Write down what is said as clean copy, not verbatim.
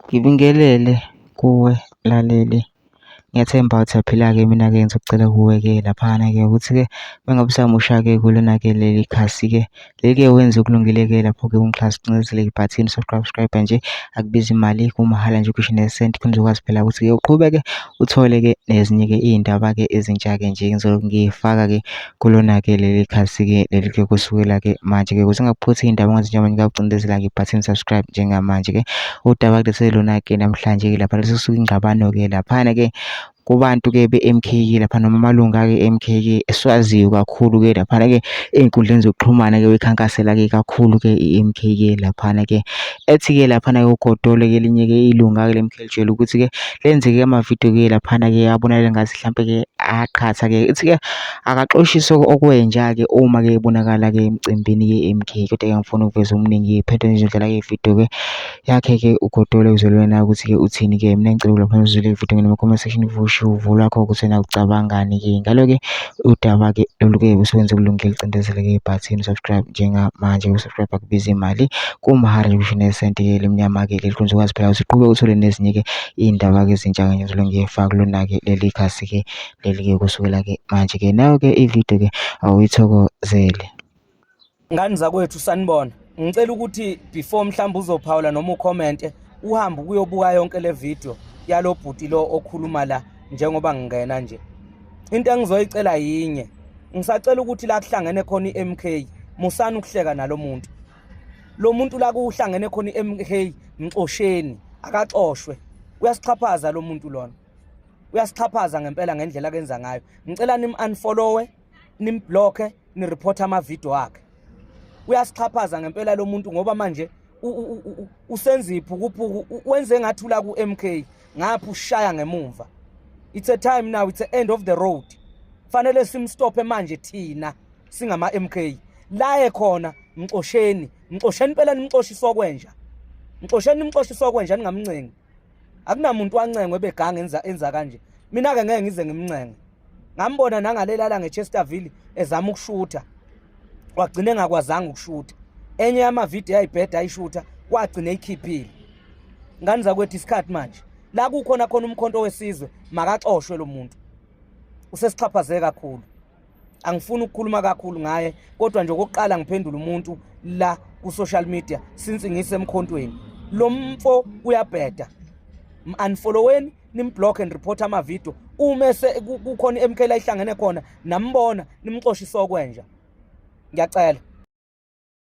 Ngibingelele kuwe laleli. Ngiyathemba ukuthi aphila-ke. Mina-ke ngizokucela kuwe-ke laphana-ke ukuthi-ke mengabe usamusha-ke kulona-ke leli khasi-ke leli-ke wenze ukulungile-ke lapho-ke ungicindezele ibhathini subscribe nje, akubizi imali, kumahhala nje ukhisho nesenti khona uzokwazi phela ukuthi-ke uqhubeke uthole-ke nezinye-ke iy'ndaba-ke ezintsha-ke nje ngizobe ngiyifaka-ke kulona-ke leli khasi-ke leli-ke kusukela-ke manje-ke ukuze ungaphuthi iy'ndaba njengamanje ngakucindezela ibhathini subscribe njengamanje-ke. Udaba lona-ke namhlanje-ke lapha sesuka ingxabano-ke laphana-ke kubantu-ke be-M_K lapha noma amalunga-ke e-M_K esiwaziyo kakhulu-ke laphana-ke ey'nkundleni zokuxhumana-ke bekhankasela-ke kakhulu-ke i-M_K laphana-ke ethi-ke laphana-ke ugodole-ke elinye-ke ilunga-ke le-M_K litshela ukuthi-ke lenze-ke amavidiyo-ke laphana-ke abonakala ngathi mhlampe-ke aqhatha-ke ithi-ke akaxoshiswe okwenja-ke uma-ke ebonakala-ke emcimbini ye-M_K, kodwa-ke angifuni ukuveza omningi phethe nje indlela-ke ividiyo-ke yakhe-ke ugodole uzolwena ukuthi-ke uthini-ke. Mina ngicela lapha uzwele ividiyo noma-comment section kusho uvo lwakho ukuthi na ucabangani-ke ngalo-ke udaba-ke lolu-ke usebenze kulungile cindezele-ke ibhathini subscribe njengamanje. Ukusubscribe akubizi imali, kumahhala nje kusho nesenti-ke limnyama-ke leli khona uzokwazi phela ukuthi uqhubeke uthole nezinye-ke iy'ndaba-ke ezintsha-ke nje ngizobe ngiyifaka kulona-ke leli khasi-ke leli-ke kusukela-ke manje-ke nayo-ke ividiyo-ke awuyithokozele. Ngani zakwethu sanibona, ngicela ukuthi before mhlawumbe uzophawula noma ucommente uhambe kuyobuka yonke le video yalo bhuti lo okhuluma la njengoba ngingena nje. Into engizoyicela yinye, ngisacela ukuthi la kuhlangene khona i-M_K musana ukuhleka nalo muntu. Lo muntu la kuhlangene khona i-M_K mxosheni, akaxoshwe. Uyasichaphaza lo muntu lona. Uyasichaphaza ngempela ngendlela akenza ngayo. Ngicela nim-unfollowe, nimblock, nireport ama-video akhe. Uyasichaphaza ngempela lo muntu ngoba manje usenza iphukuphuku, wenze ngathi ula ku-M_K ngapha ushaya ngemumva. It's a time now, it's the end of the road. Fanele simstophe manje thina singama-M_K. Laye khona mxosheni phela nimxoshiswa kwenja. Nimxoshiswa kwenja ningamncengi. Akunamuntu wancengwe begange enza kanje. Mina-ke ngeke ngize ngimncenge. Ngambona nangalelala ngeChesterville ezama ukushutha. Wagcina engakwazanga ukushutha. Enye yamavidiyo yayibheda ayishutha wagcina ekhiphile. Ngani zakwethu isikhathi manje. La kukhona khona umkhonto wesizwe makaxoshwe lo muntu. Usesichaphazeke kakhulu. Angifuni ukukhuluma kakhulu ngaye kodwa nje okokuqala ngiphendula umuntu la ku social media since ngisemkhontweni. Lo mfo uyabheda. Unfolloweni, nimblock and report ama-video. Uma kukhona i-M_K la ihlangene khona nambona nimxoshiswa kwenja. Ngiyacela.